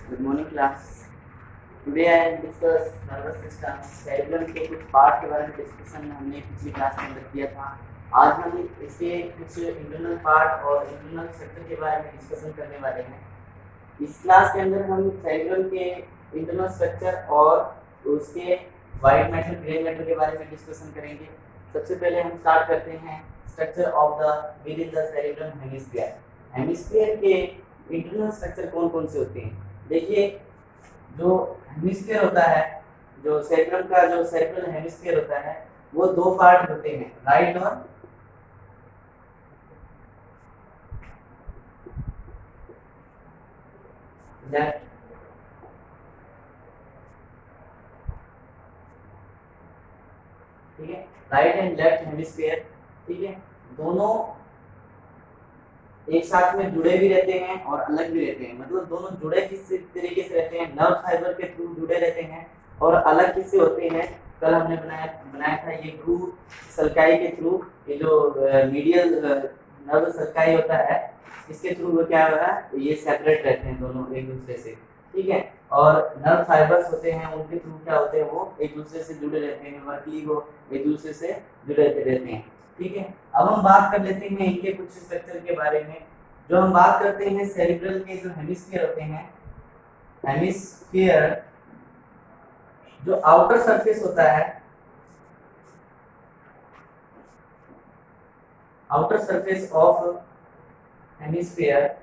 Good morning class. Today I will discuss nervous system cerebellum के कुछ part के बारे में डिस्कशन हमने पिछली क्लास में अंदर किया था। आज हम इसके कुछ इंटरनल पार्ट और इंटरनल स्ट्रक्चर के बारे में डिस्कशन करने वाले हैं। इस क्लास के अंदर हम cerebellum के इंटरनल स्ट्रक्चर और उसके वाइट मैटर ग्रे मैटर के बारे में डिस्कशन करेंगे। सबसे पहले हम स्टार्ट करते हैं structure of the with in the cerebellum hemisphere. Hemisphere के इंटरनल स्ट्रक्चर कौन कौन से होते हैं? देखिए, जो हेमिस्फीयर होता है, जो सेरेब्रम का जो सेरेब्रल हेमिस्फीयर होता है, वो दो पार्ट होते हैं, राइट और लेफ्ट। ठीक है, राइट एंड लेफ्ट हेमिस्फीयर। ठीक है, दोनों एक साथ में जुड़े भी रहते हैं और अलग भी रहते हैं। मतलब दोनों जुड़े किस तरीके से रहते हैं? नर्व फाइबर के थ्रू जुड़े रहते हैं। और अलग किससे होते हैं? कल हमने बनाया था ये ग्रूव सल्काई के थ्रू। ये जो मीडियल नर्व सल्काई होता है, इसके थ्रू वो क्या होगा, ये सेपरेट रहते हैं दोनों एक दूसरे से। ठीक है, और नर्व फाइबर्स होते हैं, उनके थ्रू क्या होते हैं, वो एक दूसरे से जुड़े रहते हैं, वर्कली वो एक दूसरे से जुड़े रहते हैं। ठीक है, अब हम बात कर लेते हैं इनके कुछ स्ट्रक्चर के बारे में। जो हम बात करते हैं सेरिब्रल के जो हेमिस्फीयर होते हैं, हेमिस्फीयर जो आउटर सरफेस होता है, outer surface of hemisphere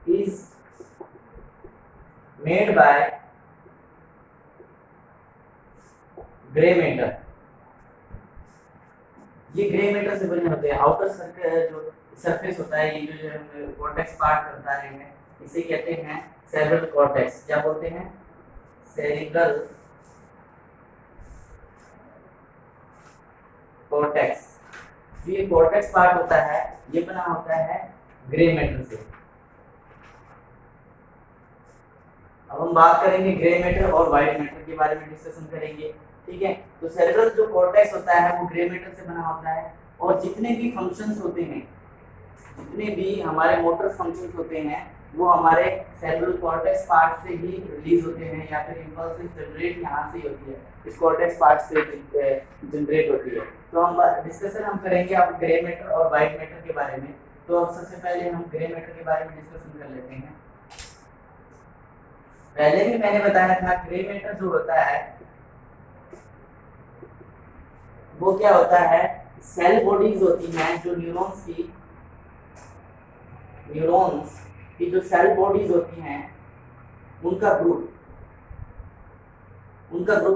is made by grey matter. ये ग्रे मैटर से बने होते हैं। आउटर जो सरफेस होता है, ये जो कॉर्टेक्स पार्ट करता है, इसे कहते हैं सेरेब्रल कॉर्टेक्स। क्या बोलते हैं? Cerebral cortex. जो ये कॉर्टेक्स पार्ट होता है, ये बना होता है ग्रे मैटर से। अब हम बात करेंगे ग्रे मैटर और व्हाइट मैटर के बारे में डिस्कशन करेंगे। ठीक है, तो सेरेब्रल जो कॉर्टेक्स होता है वो ग्रे मैटर से बना होता है। और जितने भी फंक्शंस होते हैं, जितने भी हमारे मोटर फंक्शंस होते हैं, वो हमारे सेरेब्रल कॉर्टेक्स पार्ट से ही रिलीज होते हैं, या फिर इंपल्सेस जनरेट यहाँ से होती है, इस कॉर्टेक्स पार्ट से जनरेट होती है। तो हम डिस्कशन हम करेंगे अब ग्रे मैटर और व्हाइट मैटर के बारे में। तो सबसे पहले हम ग्रे मैटर के बारे में डिस्कशन कर लेते हैं। पहले भी मैंने बताया था, ग्रे मैटर जो होता है वो क्या होता है, सेल बॉडीज होती हैं जो न्यूरॉन्स की जो सेल बॉडीज होती हैं, उनका ग्रुप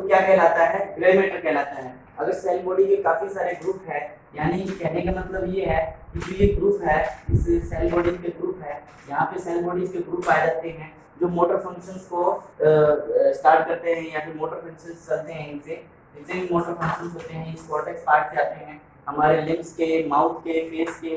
क्या कहलाता है? ग्रे मैटर कहलाता है। अगर सेल बॉडी के काफी सारे ग्रुप है, यानी कहने का मतलब ये है कि जो ये ग्रुप है, इस सेल बॉडीज के ग्रुप है, यहाँ पे सेल बॉडीज के ग्रुप आ जाते हैं जो मोटर फंक्शंस को स्टार्ट करते हैं, या फिर मोटर फंक्शंस चलते हैं इनसे। जितने भी मोटर फंक्शंस होते हैं इस कॉर्टेक्स पार्ट से आते हैं। हमारे लिम्स के, माउथ के, फेस के,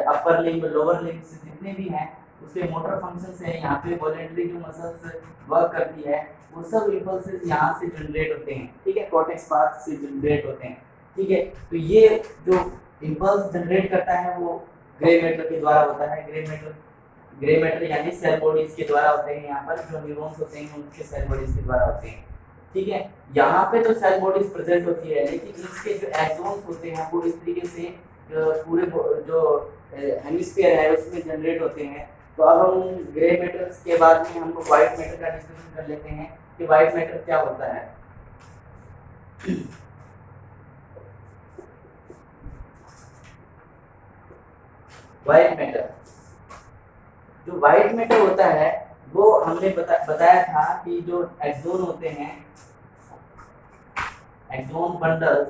अपर लिम्ब, लोअर लिम्स जितने भी हैं, उसके मोटर फंक्शंस है। यहाँ पे वॉलेंटरी जो मसल्स वर्क करती है, वो सब इंपल्सेस यहाँ से जनरेट होते हैं। ठीक है, कॉर्टेक्स पार्ट से जनरेट होते हैं। ठीक है, तो ये जो इंपल्स जनरेट करता है वो ग्रे मैटर के द्वारा होता है। ग्रे मैटर यानी सेल बॉडीज के द्वारा होते हैं। यहाँ पर जो न्यूरॉन्स होते हैं उनके सेल बॉडीज के द्वारा होते हैं। ठीक है, यहाँ पे जो सेल बॉडीज प्रेजेंट होती है, लेकिन इसके जो एक्सॉन्स होते हैं वो इस तरीके से पूरे जो हेमिस्फीयर है उसमें जनरेट होते हैं। तो अब हम ग्रे मैटर्स के बाद में हम व्हाइट मैटर का डिस्कशन कर लेते हैं कि व्हाइट मैटर क्या होता है। व्हाइट मैटर, जो व्हाइट मैटर होता है वो हमने बताया था कि जो एक्सोन होते हैं, एक्सोन बंडल्स,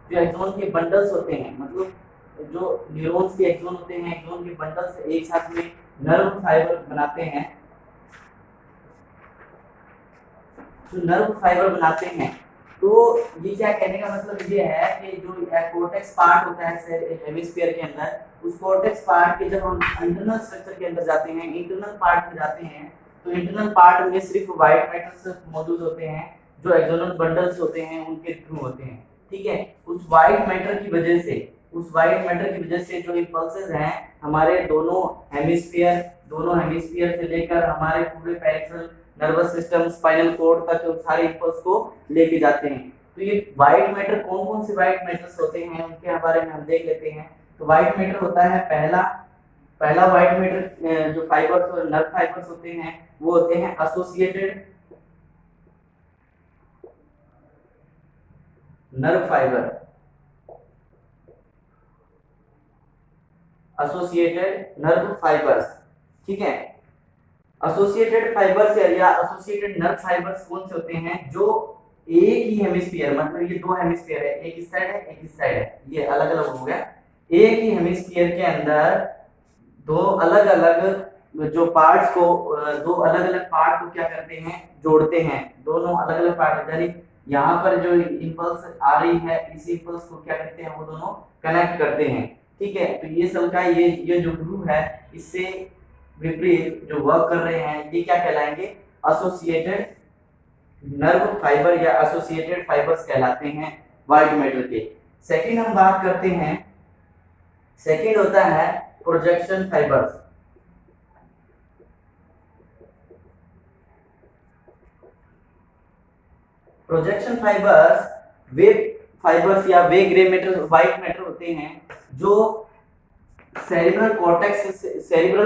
जो एक्सोन के बंडल्स होते हैं, मतलब जो न्यूरॉन्स के एक्सोन होते हैं, एक्सोन के बंडल्स एक साथ में नर्व फाइबर बनाते हैं। जो नर्व फाइबर बनाते हैं, तो ये क्या कहने का मतलब ये है कि जो कॉर्टेक्स पार्ट होता है हेमिस्फीयर के अंदर, उस कॉर्टेक्स पार्ट के जब हम इंटरनल स्ट्रक्चर के अंदर जाते हैं, इंटरनल पार्ट में जाते हैं, तो इंटरनल पार्ट में सिर्फ व्हाइट मैटर्स मौजूद होते हैं जो एक्सोनल बंडल्स होते हैं उनके थ्रू होते हैं। ठीक है, उस व्हाइट मैटर की वजह से उस वाइट मैटर की वजह से जो इम्पल्सेस हैं हमारे दोनों हेमिस्फीयर से लेकर हमारे पूरे peripheral nervous system, spinal cord तक सारे इम्पल्स को लेके जाते हैं। तो ये वाइट मैटर, कौन कौन से वाइट मैटर्स होते हैं उनके बारे में हम देख लेते हैं। तो वाइट मैटर होता है पहला वाइट मैटर जो फाइबर्स और नर्व फाइबर्स होते हैं वो होते हैं associated nerve fibre, associated nerve fibres. ठीक है, एसोसिएटेड फाइबर्स या एसोसिएटेड नर्व फाइबर्स कौन से होते हैं, जो एक ही हेमिस्फीयर, मतलब ये दो हेमिस्फीयर है, एक इस साइड है एक इस साइड है, ये अलग अलग हो गया, एक ही हेमिस्फीयर के अंदर दो अलग अलग जो पार्ट्स को, दो अलग अलग पार्ट को क्या करते हैं, जोड़ते हैं। दोनों अलग अलग पार्ट, यानी यहाँ पर जो इंपल्स आ रही है इस इंपल्स को क्या करते हैं, वो दोनों कनेक्ट करते हैं। ठीक है, तो ये सब का ये जो ग्रुप है इससे विपरीत जो वर्क कर रहे हैं ये क्या कहलाएंगे, एसोसिएटेड नर्व फाइबर या एसोसिएटेड फाइबर्स कहलाते हैं वाइट मैटर के। सेकंड हम बात करते हैं, सेकंड होता है प्रोजेक्शन फाइबर्स। प्रोजेक्शन फाइबर्स वे फाइबर्स या वे ग्रे मैटर व्हाइट मैटर होते हैं जो सेरिब्रल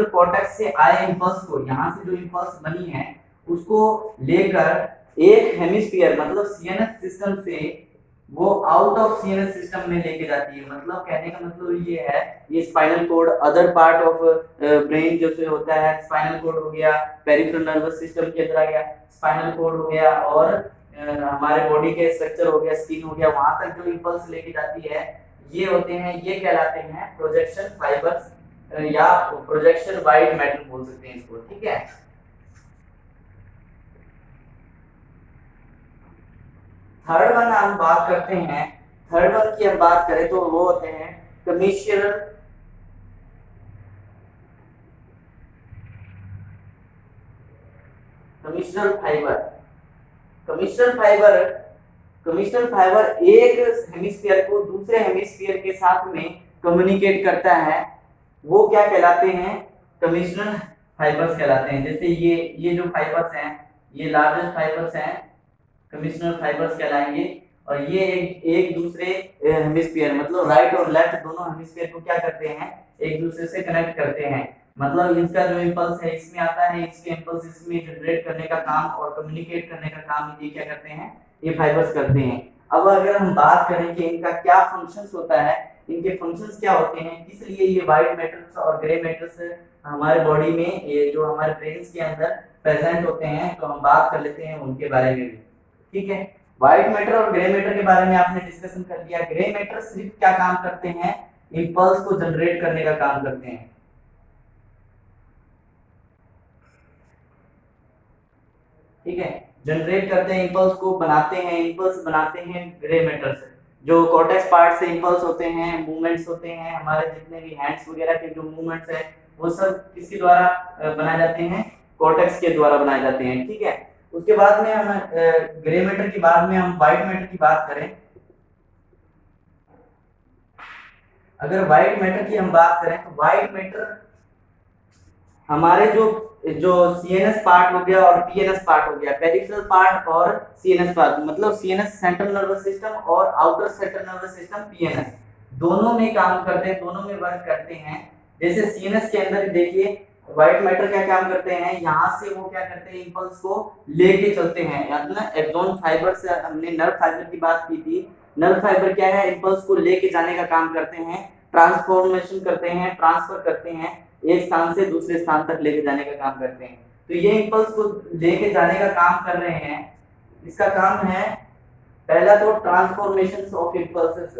कॉर्टेक्स से आए इंपल्स को, यहाँ से जो इंपल्स बनी है उसको लेकर एक हेमिस्फीयर मतलब सीएनएस सिस्टम से वो आउट ऑफ सीएनएस सिस्टम में लेके जाती है। मतलब कहने का मतलब ये है, ये spinal cord, other part of brain जो से होता है, स्पाइनल कॉर्ड हो गया, पेरिफेरल नर्वस सिस्टम के अंदर आ गया, स्पाइनल कॉर्ड हो गया और हमारे बॉडी के स्ट्रक्चर हो गया, स्किन हो गया, वहां तक जो इंपल्स लेके जाती है ये होते हैं, ये कहलाते हैं प्रोजेक्शन फाइबर्स या प्रोजेक्शन वाइट मैटर बोल सकते हैं इसको। ठीक है, थर्ड वन हम बात करते हैं, थर्ड वन की हम बात करें तो वो होते हैं कमीशनल फाइबर। कमीशनल फाइबर एक हेमिस्फीयर को दूसरे हेमिस्फीयर के साथ में कम्युनिकेट करता है, वो क्या कहलाते हैं, कमीशनल फाइबर्स कहलाते हैं। जैसे ये जो फाइबर्स हैं ये लार्जेस्ट फाइबर्स हैं, कमीशनल फाइबर्स कहलाएंगे, और ये एक दूसरे हेमिस्फीयर मतलब राइट और लेफ्ट दोनों हेमिस्फीयर को क्या करते हैं, एक दूसरे से कनेक्ट करते हैं। मतलब इसका जो इंपल्स है इसमें आता है, इसके इंपल्स इसमें जनरेट करने का काम और कम्युनिकेट करने का काम ये क्या करते हैं, ये फाइबर्स करते हैं। अब अगर हम बात करें कि इनका क्या फंक्शंस होता है, इनके फंक्शंस क्या होते हैं, किस लिए ये व्हाइट मैटर्स और ग्रे मैटर्स हमारे बॉडी में, ये जो हमारे ब्रेन्स के अंदर प्रेजेंट होते हैं, तो हम बात कर लेते हैं उनके बारे में भी। ठीक है, व्हाइट मैटर और ग्रे मैटर के बारे में आपने डिस्कशन कर लिया। ग्रे मैटर सिर्फ क्या काम करते हैं, इंपल्स को जनरेट करने का काम करते हैं। ठीक है, जनरेट करते हैं, इंपल्स को बनाते हैं, इंपल्स बनाते हैं ग्रे मैटर से। जो कॉर्टेक्स पार्ट से इंपल्स होते हैं, मूवमेंट्स होते हैं, हमारे जितने भी हैंड्स वगैरह के जो मूवमेंट्स है वो सब किसके द्वारा बनाए जाते हैं, कॉर्टेक्स के द्वारा बनाए जाते हैं। ठीक है, उसके बाद में हम ग्रे मैटर के बाद में हम व्हाइट मैटर की बात करें। अगर व्हाइट मैटर की हम बात करें तो व्हाइट मैटर हमारे जो सीएनएस पार्ट हो गया और पीएनएस पार्ट हो गया, पेरिफेरल पार्ट और सीएनएस पार्ट, मतलब सीएनएस सेंट्रल नर्वस सिस्टम और outer central nervous system PNS, दोनों में काम करते हैं, दोनों में वर्क करते हैं। जैसे सीएनएस के अंदर देखिए व्हाइट मैटर क्या काम करते हैं, यहाँ से वो क्या करते हैं, इंपल्स को लेके चलते हैं। एक्सॉन फाइबर से हमने नर्व फाइबर की बात की थी, नर्व फाइबर क्या है, इंपल्स को लेके जाने का काम करते हैं, ट्रांसफॉर्मेशन करते हैं, ट्रांसफर करते हैं, एक स्थान से दूसरे स्थान तक लेके जाने का काम करते हैं। तो ये इंपल्स को लेके जाने का काम कर रहे हैं, इसका काम है पहला तो ट्रांसफॉर्मेशन ऑफ इंपल्सेस।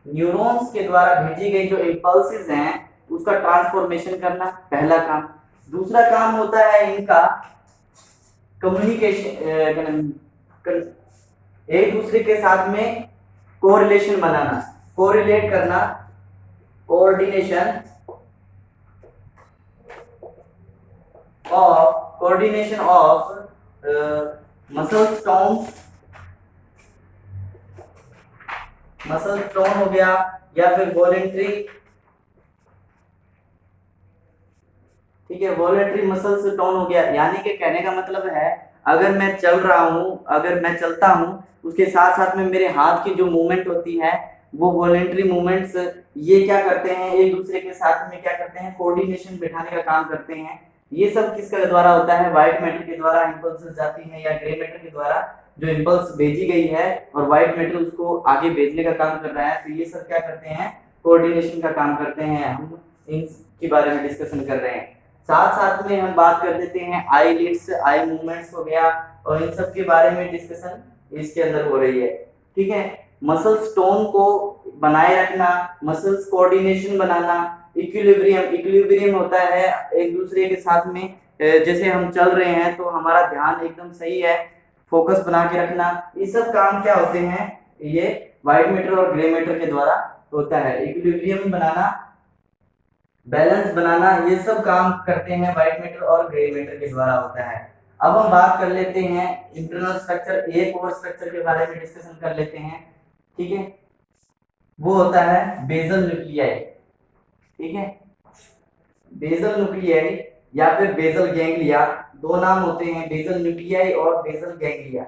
न्यूरॉन्स के द्वारा भेजी गई जो इंपल्सेस हैं उसका ट्रांसफॉर्मेशन करना पहला काम। दूसरा काम होता है इनका कम्युनिकेशन, एक दूसरे के साथ में कोरिलेशन बनाना, कोरिलेट करना, कोऑर्डिनेशन ऑफ मसल टोन हो गया, या फिर वॉलेंट्री, ठीक है, वॉलेंट्री मसल्स टोन हो गया। यानी कि कहने का मतलब है, अगर मैं चल रहा हूँ, अगर मैं चलता हूँ, उसके साथ साथ में मेरे हाथ की जो मूवमेंट होती है वो वॉलेंट्री मूवमेंट्स, ये क्या करते हैं, एक दूसरे के साथ में क्या करते हैं, कोऑर्डिनेशन बिठाने का काम करते हैं। ये सब किसके द्वारा होता है, व्हाइट मैटर के द्वारा इंपल्सेस जाती हैं, या ग्रे मैटर के द्वारा जो इंपल्स भेजी गई है और व्हाइट मैटर उसको आगे भेजने का काम कर रहा है। तो ये सब क्या करते हैं, कोऑर्डिनेशन का काम करते हैं। हम इनके बारे में डिस्कशन कर रहे हैं। साथ साथ में हम बात कर देते हैं आई लिड्स, आई मूवमेंट्स हो गया, और इन सब के बारे में डिस्कशन इसके अंदर हो रही है। ठीक है, मसल्स टोन को बनाए रखना, मसल्स कोऑर्डिनेशन बनाना, इक्विलिब्रियम होता है एक दूसरे के साथ में। जैसे हम चल रहे हैं तो हमारा ध्यान एकदम सही है, फोकस बना के रखना, ये सब काम क्या होते हैं, ये व्हाइट मैटर और ग्रे मैटर के द्वारा होता है। इक्विलिब्रियम बनाना, बैलेंस बनाना, ये सब काम करते हैं व्हाइट मैटर और ग्रे मैटर के द्वारा होता है। अब हम बात कर लेते हैं इंटरनल स्ट्रक्चर, एक और स्ट्रक्चर के बारे में डिस्कशन कर लेते हैं। ठीक है, वो होता है बेसल न्यूक्लियाई। ठीक है, बेसल न्यूक्लियाई या फिर बेसल गैंग्लिया, दो नाम होते हैं, बेसल न्यूक्लियाई और बेसल गैंग्लिया।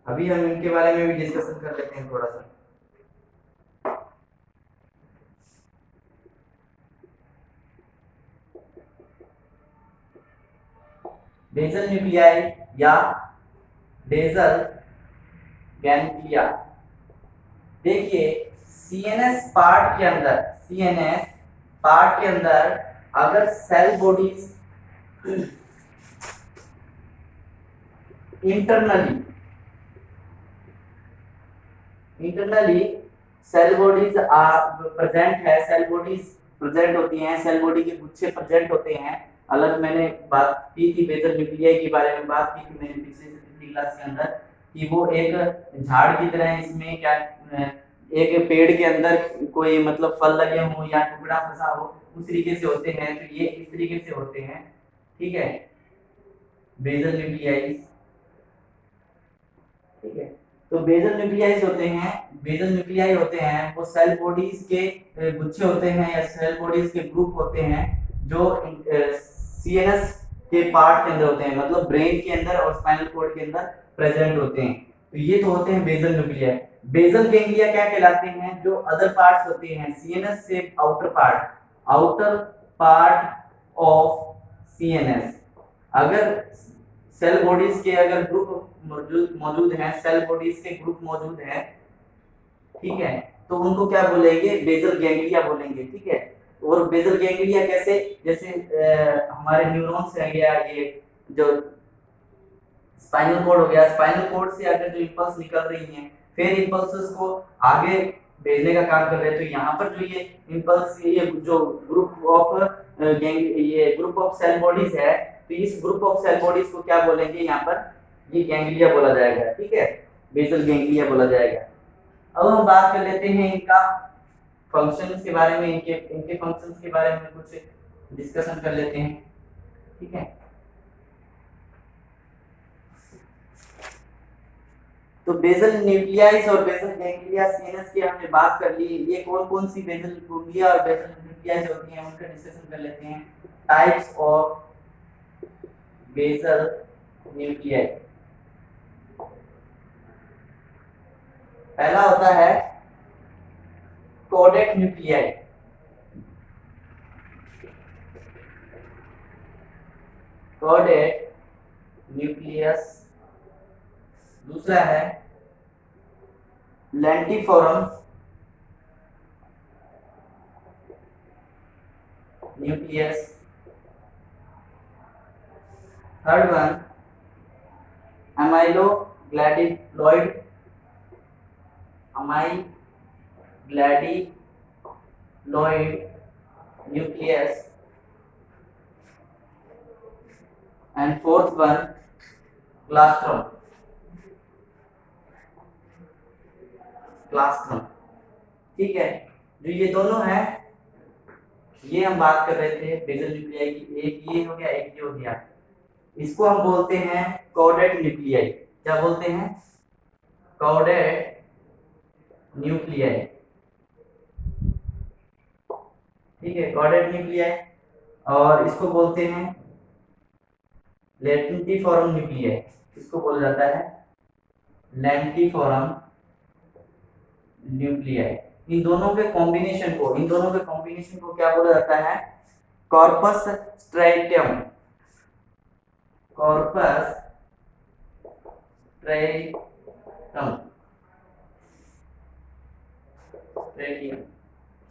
अभी हम इनके बारे में भी डिस्कशन कर लेते हैं थोड़ा सा। बेसल न्यूक्लियाई या बेसल गैंग्लिया, देखिए सीएनएस पार्ट के अंदर, सीएनएस पार्ट के अंदर अगर cell bodies internally cell bodies present है, सेल बॉडीज प्रेजेंट होती हैं, सेल बॉडी के गुच्छे प्रेजेंट होते हैं। अलग मैंने बात की थी बेसल न्यूक्लियाई के बारे में, बात की थी मैंने पिछले से पिछली क्लास के अंदर, कि वो एक झाड़ की तरह, इसमें क्या, एक पेड़ के अंदर कोई मतलब फल लगे हों या टुकड़ा फंसा हो, उस तरीके से होते हैं। तो ये इस तरीके से होते हैं। ठीक है, बेसल न्यूक्लियाई। ठीक है, तो बेसल न्यूक्लियाई होते हैं, बेसल न्यूक्लियाई होते हैं वो सेल बॉडीज के गुच्छे होते हैं या सेल बॉडीज के ग्रुप होते हैं जो सीएनएस के पार्ट के अंदर होते हैं, मतलब ब्रेन के अंदर और स्पाइनल कॉर्ड के अंदर प्रेजेंट होते हैं। तो ये तो होते हैं बेसल न्यूक्लियाई। बेसल गैंग्लिया क्या कहलाते हैं, जो अदर पार्ट्स होते हैं सीएनएस से आउटर पार्ट ऑफ सीएनएस। अगर सेल बॉडीज के अगर ग्रुप मौजूद हैं, सेल बॉडीज के ग्रुप मौजूद हैं, ठीक है, तो उनको क्या बोलेंगे, बेसल गैंग्लिया बोलेंगे। ठीक है, और बेसल गैंग्लिया कैसे, जैसे हमारे न्यूरॉन्स है गया, ये जो स्पाइनल कॉर्ड हो गया, स्पाइनल कॉर्ड से अगर जो इंपल्स निकल रही हैं, फिर इंपल्सेस को आगे भेजने का काम कर रहे हैं। तो यहाँ पर जो ये इंपल्स, ये जो ग्रुप ऑफ सेल बॉडीज है, तो इस ग्रुप ऑफ सेल बॉडीज को क्या बोलेंगे, यहाँ पर ये गैंग्लिया बोला जाएगा। ठीक है, बेसल गैंग्लिया बोला जाएगा। अब हम बात कर लेते हैं इनका फंक्शंस के बारे में, इनके फंक्शंस के बारे में कुछ डिस्कशन कर लेते हैं। ठीक है, तो बेसल न्यूक्लियाइस और बेसल गैंग्लिया सीएनएस की हमने बात कर ली। ये कौन कौन सी बेसल गैंग्लिया और बेसल न्यूक्लियाइस होती हैं, उनका डिस्कशन कर लेते हैं। टाइप्स ऑफ बेसल न्यूक्लियाई, पहला होता है कोडेड न्यूक्लियाई। Coded nucleus. दूसरा है lentiform nucleus. Third one amygdaloid nucleus. And fourth one claustrum. ठीक है, जो ये दोनों हैं, ये हम बात कर रहे थे बेसल न्यूक्लियाई की। एक ये हो गया, एक ये हो गया। इसको हम बोलते हैं कॉर्डेट न्यूक्लियाई। क्या बोलते हैं? Chordate nuclei. ठीक है, कॉर्डेट न्यूक्लियाई। और इसको बोलते हैं लेंटिफॉर्म न्यूक्लियाई। इसको बोला जाता है लेंटिफॉर्म न्यूक्लियाई। इन दोनों के कॉम्बिनेशन को क्या बोला जाता है? कॉर्पस स्ट्रैटियम। कॉर्पस स्ट्रैटियम।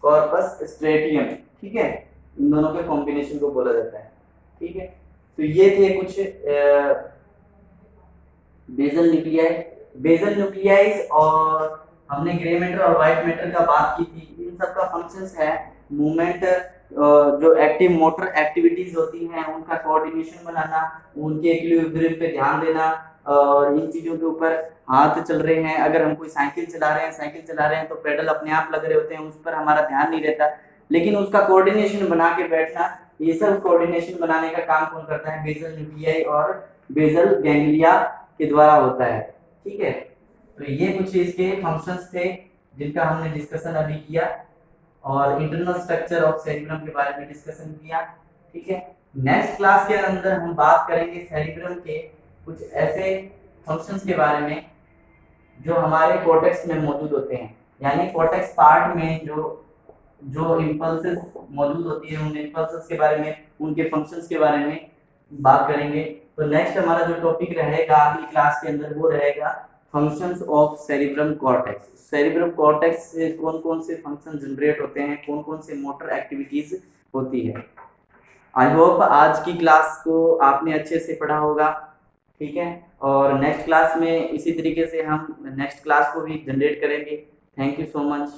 कॉर्पस स्ट्रेटियम। ठीक है, इन दोनों के कॉम्बिनेशन को बोला जाता है। ठीक है, तो ये थे कुछ बेसल न्यूक्लियाई। बेसल न्यूक्लियाइज और हमने ग्रे मैटर और व्हाइट मैटर का बात की थी। इन सब का फंक्शंस है मूवमेंट, जो एक्टिव मोटर एक्टिविटीज होती हैं उनका कोऑर्डिनेशन बनाना, उनके इक्विलिब्रियम पे ध्यान देना, और इन चीजों के ऊपर हाथ चल रहे हैं, अगर हम कोई साइकिल चला रहे हैं तो पेडल अपने आप लग रहे होते हैं, उस पर हमारा ध्यान नहीं रहता, लेकिन उसका कोऑर्डिनेशन बना के बैठना, ये सब कोऑर्डिनेशन बनाने का काम कौन करता है? बेसल न्यूक्लियाई और बेसल गैंग्लिया के द्वारा होता है। ठीक है, तो ये कुछ इसके फंक्शंस थे जिनका हमने डिस्कशन अभी किया, और इंटरनल स्ट्रक्चर ऑफ सेरिब्रम के बारे में डिस्कशन किया। ठीक है, नेक्स्ट क्लास के अंदर हम बात करेंगे सेरिब्रम के कुछ ऐसे फंक्शंस के बारे में जो हमारे कॉर्टेक्स में मौजूद होते हैं, यानी कॉर्टेक्स पार्ट में जो जो इम्पल्सेस मौजूद होती है, उन इम्पल्सेस के बारे में, उनके फंक्शंस के बारे में बात करेंगे। तो नेक्स्ट हमारा जो टॉपिक रहेगा अगली क्लास के अंदर वो रहेगा functions of cerebrum cortex. Cerebrum cortex से कौन कौन से फंक्शन जनरेट होते हैं, कौन कौन से मोटर एक्टिविटीज होती है। आई होप आज की क्लास को आपने अच्छे से पढ़ा होगा। ठीक है, और नेक्स्ट क्लास में इसी तरीके से हम नेक्स्ट क्लास को भी जनरेट करेंगे। Thank you so much.